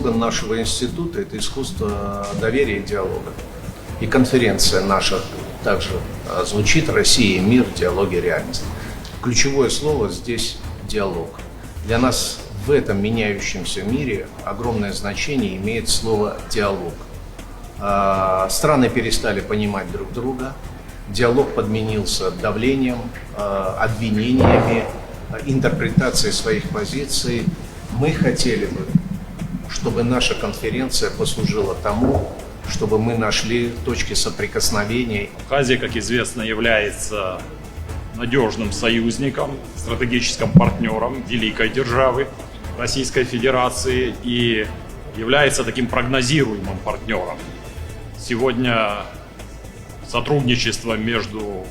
слоган нашего института – это искусство доверия и диалога. И конференция наша также звучит «Россия и мир. Диалог и реальность». Ключевое слово здесь – диалог. Для нас в этом меняющемся мире огромное значение имеет слово «диалог». Страны перестали понимать друг друга, диалог подменился давлением, обвинениями, интерпретацией своих позиций. Мы хотели бы, чтобы наша конференция послужила тому, чтобы мы нашли точки соприкосновения. Абхазия, как известно, является надежным союзником, стратегическим партнером великой державы Российской Федерации и является таким прогнозируемым партнером. Сегодня сотрудничество между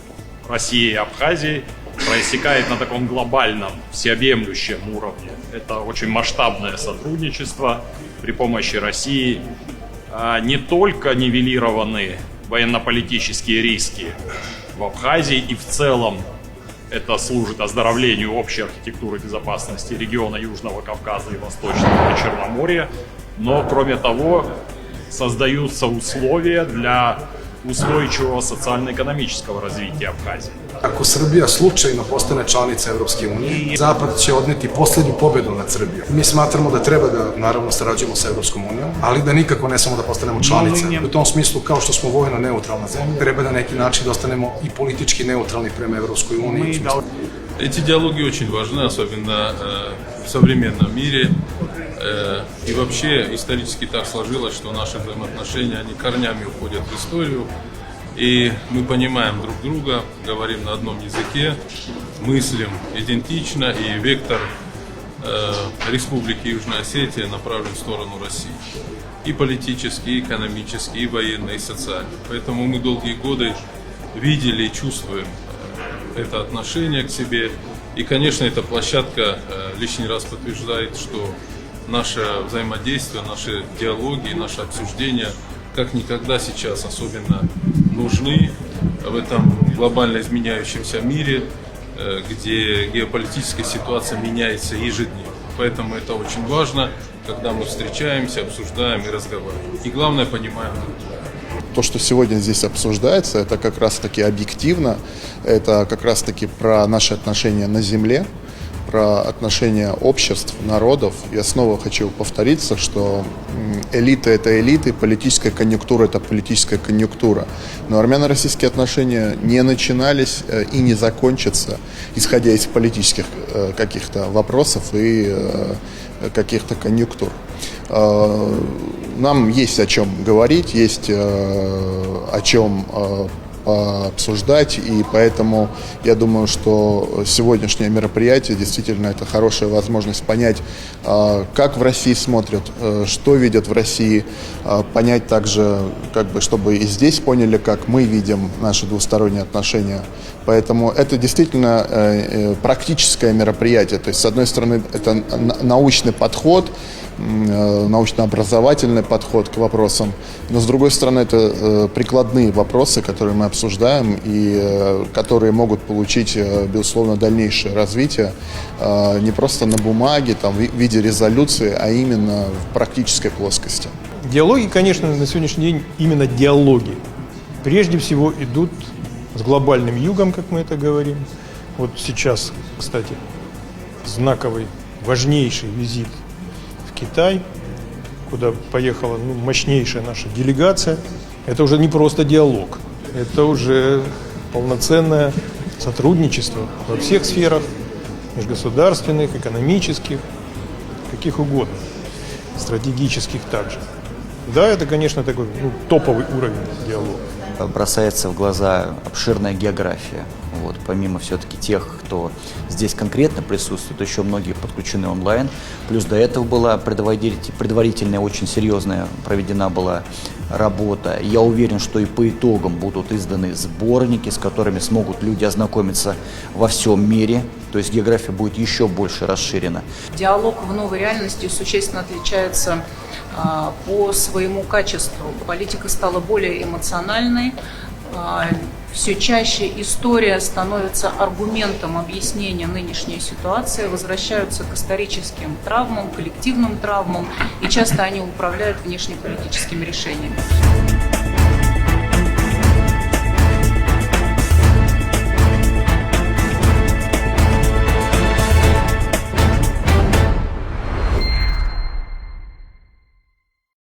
Россией и Абхазией проистекает на таком глобальном, всеобъемлющем уровне. Это очень масштабное сотрудничество. При помощи России не только нивелированы военно-политические риски в Абхазии, и в целом это служит оздоровлению общей архитектуры безопасности региона Южного Кавказа и Восточного Черноморья, но, кроме того, создаются условия для устойчивого социально-экономического развития Абхазии. Ako Srbija slučajno postane članica Evropske unije, Zapad će odneti posljednju pobjedu nad Srbijom. Mi smatramo da treba da, naravno, sarađujemo sa Evropskom unijom, ali da nikako ne samo da postanemo članice. U tom smislu, kao što smo vojno neutralna zemlja, treba da na neki način da ostanemo i politički neutralni prema Evropskoj uniji. Эти диалоги очень важны, особенно в современном мире. И вообще исторически так сложилось, что наши взаимоотношения, они корнями уходят в историю. И мы понимаем друг друга, говорим на одном языке, мыслим идентично, и вектор Республики Южная Осетия направлен в сторону России. И политически, и экономически, и военно, и социально. Поэтому мы долгие годы видели и чувствуем это отношение к себе. И, конечно, эта площадка лишний раз подтверждает, что наше взаимодействие, наши диалоги, наши обсуждения как никогда сейчас особенно нужны в этом глобально изменяющемся мире, где геополитическая ситуация меняется ежедневно. Поэтому это очень важно, когда мы встречаемся, обсуждаем и разговариваем. И главное, понимаем друг друга. То, что сегодня здесь обсуждается, это как раз-таки объективно, это как раз-таки про наши отношения на земле, про отношения обществ, народов. Я снова хочу повториться, что элита – это элиты, политическая конъюнктура – это политическая конъюнктура. Но армяно-российские отношения не начинались и не закончатся, исходя из политических каких-то вопросов и каких-то конъюнктур. Нам есть о чем говорить, есть о чем обсуждать, и поэтому я думаю, что сегодняшнее мероприятие действительно это хорошая возможность понять, как в России смотрят, что видят в России, понять также, чтобы и здесь поняли, как мы видим наши двусторонние отношения. Поэтому это действительно практическое мероприятие. То есть, с одной стороны, это научный подход, научно-образовательный подход к вопросам, но с другой стороны это прикладные вопросы, которые мы обсуждаем и которые могут получить, безусловно, дальнейшее развитие не просто на бумаге, в виде резолюции, а именно в практической плоскости. Диалоги, конечно, на сегодняшний день именно диалоги. Прежде всего идут с глобальным югом, как мы это говорим. Вот сейчас, кстати, знаковый, важнейший визит Китай, куда поехала мощнейшая наша делегация. Это уже не просто диалог, это уже полноценное сотрудничество во всех сферах, межгосударственных, экономических, каких угодно, стратегических также. Да, это, конечно, такой топовый уровень диалога. Бросается в глаза обширная география. Помимо все-таки тех, кто здесь конкретно присутствует, еще многие подключены онлайн. Плюс до этого была предварительная, очень серьезная проведена была работа. Я уверен, что и по итогам будут изданы сборники, с которыми смогут люди ознакомиться во всем мире. То есть география будет еще больше расширена. Диалог в новой реальности существенно отличается по своему качеству. Политика стала более эмоциональной. все чаще история становится аргументом объяснения нынешней ситуации, возвращаются к историческим травмам, коллективным травмам, и часто они управляют внешнеполитическими решениями.